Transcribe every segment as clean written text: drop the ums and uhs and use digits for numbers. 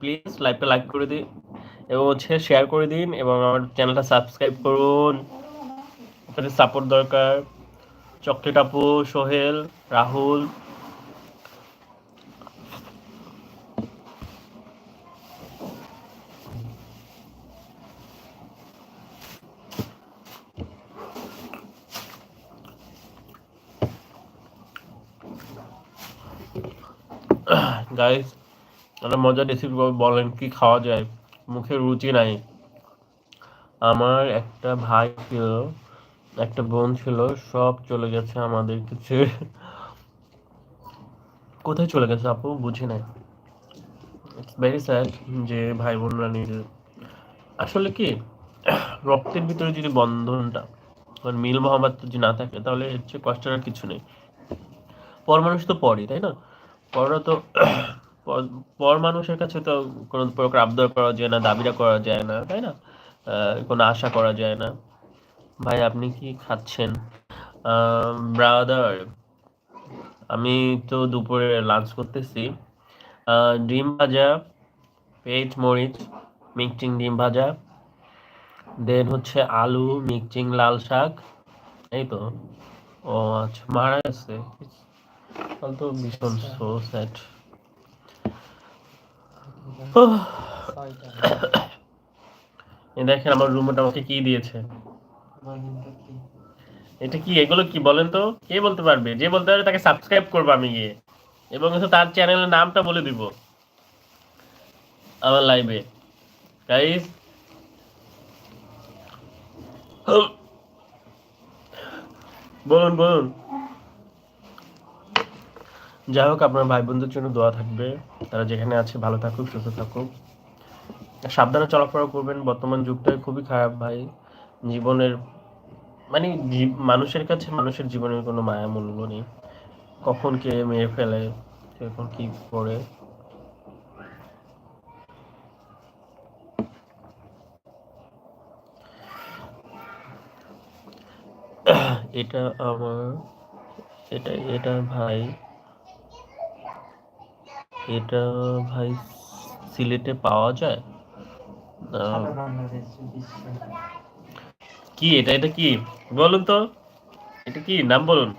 Please লাইভটা like করে দিন এবং হচ্ছে শেয়ার করে দিন এবং আমার চ্যানেলটা সাবস্ক্রাইব করুন। আপনাদের সাপোর্ট দরকার। চকলেট আপু, সোহেল, রাহুল, গাইস একটা মজার রেসিপি বলেন, কি খাওয়া যায়? মুখে রুচি নাই। আমার একটা ভাই ছিল, একটা বোন ছিল, সব চলে গেছে আমাদের কিছু। কোথায় চলে গেছে আপু, বুঝি নাই। ইটস ভেরি স্যাড যে ভাই বোনরা নিজে আসলে কি রক্তের ভিতরে যদি বন্ধনটা মিল মহাব্বত যদি না থাকে তাহলে হচ্ছে কষ্টের আর কিছু নেই। পর মানুষ তো পরই, তাই না? পররা তো পর মানুষের কাছে তো কোনো প্রকার আবদার করা যায় না, দাবিটা করা যায় না, তাই না? কোনো আশা করা যায় না। ভাই আপনি কি খাচ্ছেন? ব্রাদার, আমি তো দুপুরে লাঞ্চ করতেছি। ডিম ভাজা, পেঁয়াজ মরিচ, মিক্সিং ডিম ভাজা, দেন হচ্ছে আলু, মিক্সিং লাল শাক, এই তো। ও আচ্ছা, মারা গেছে। তাহলে তো ভীষণ সো স্যাড। দেখেন আমার রুমমেট আমাকে কি দিয়েছে। এটা কি, এগুলো কি বলেন তো? কে বলতে পারবে? যে বলতে পারবে তাকে সাবস্ক্রাইব করবো আমি গিয়ে, এবং হচ্ছে তার চ্যানেলের নামটা বলে দিব আমার লাইভে। গাইস, বলুন বলুন। যাই হোক, আপনার ভাই বোনদের জন্য দোয়া থাকবে, তারা যেখানে আছে ভালো থাকুক, সুস্থ থাকুক, সাবধানে চলাফেরা করবেন। বর্তমান যুগটা খুবই খারাপ ভাই। জীবনের মানে মানুষের কাছে মানুষের জীবনের কোনো মায়া মূল্য নেই। কখন কে মেরে ফেলে, কখন কি করে। এটা আমার, এটা ভাই, এটা ভাই সিলেটে পাওয়া যায়। কি এটা, এটা কি বলুন তো, এটা কি নাম বলুন।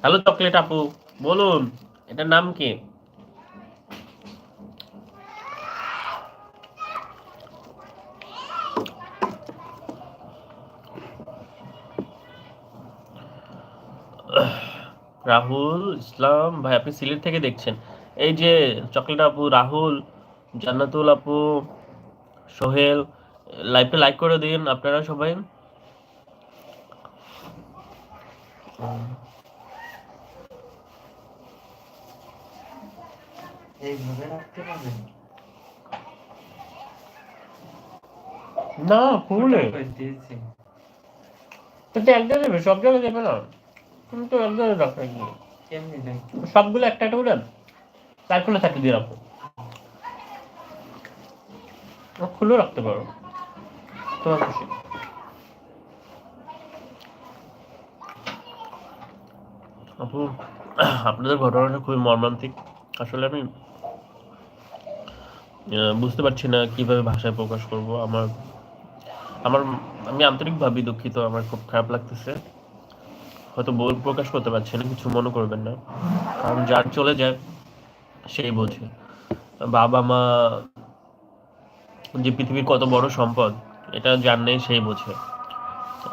হ্যালো চকলেট আপু, বলুন এটার নাম কি? রাহুল ইসলাম ভাই, আপনি সিলেট থেকে দেখছেন। এই যে চকলেট আপু, রাহুল, জান্নাতুল আপু, সোহেল, লাইভটা লাইক করে দিন আপনারা সবাই। না খুলে কিন্তু এক জায়গায় দেবে, সব জায়গায় দেবে না, কিন্তু এক জায়গায় রাখা গিয়ে সবগুলো একটা একটা করে তার খুলে থাকতে দিয়ে রাখো, খুলে রাখতে পারো, তোমার খুশি। আপু, আপনাদের ঘটনাটা খুবই মর্মান্তিক। আসলে আমি বুঝতে পারছি না কিভাবে ভাষায় প্রকাশ করব। আমার আমার আমি আন্তরিকভাবে দুঃখিত, আমার খুব খারাপ লাগতেছে। হয়তো বল প্রকাশ করতে পারছি না, কিছু মনে করবেন না, কারণ যার চলে যায় সেই বোঝে। বাবা মা যে পৃথিবীর কত বড় সম্পদ, এটা যার নেই সেই বোঝে।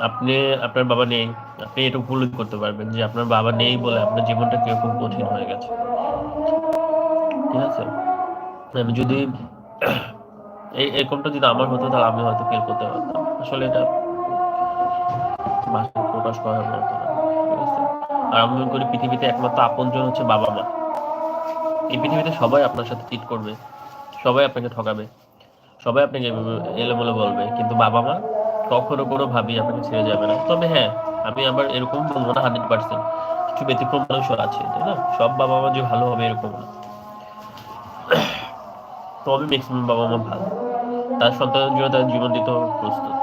আপনি, আপনার বাবা নেই, আপনি এটা উপলব্ধি করতে পারবেন যে আপনার বাবা নেই বলে আপনার জীবনটা কিরকম কঠিন হয়ে গেছে। ঠিক আছে, আমি যদি এরকমটা যদি আমার হতো তাহলে আমি হয়তো ফিল করতে পারতাম। আসলে এটা ভাষায় প্রকাশ করার মতো না। ঠিক আছে, আর আমি মনে করি পৃথিবীতে একমাত্র আপনজন হচ্ছে বাবা মা। এই পৃথিবীতে সবাই আপনার সাথে চিট করবে, সবাই আপনাকে ঠকাবে, সবাই আপনাকে এলোমেলো বলবে, কিন্তু বাবা মা কখনো কোনো ভাবেই আপনাকে ছেড়ে যাবে না। তবে হ্যাঁ, আমি আবার এরকম বলবো না 100%, কিছু ব্যতিক্রম মানুষও আছে, তাই না? সব বাবা মা যে ভালো হবে এরকম না। তবে ম্যাক্সিমাম বাবা মা ভালো, তার সন্তানের জন্য তার জীবন দিতেও প্রস্তুত।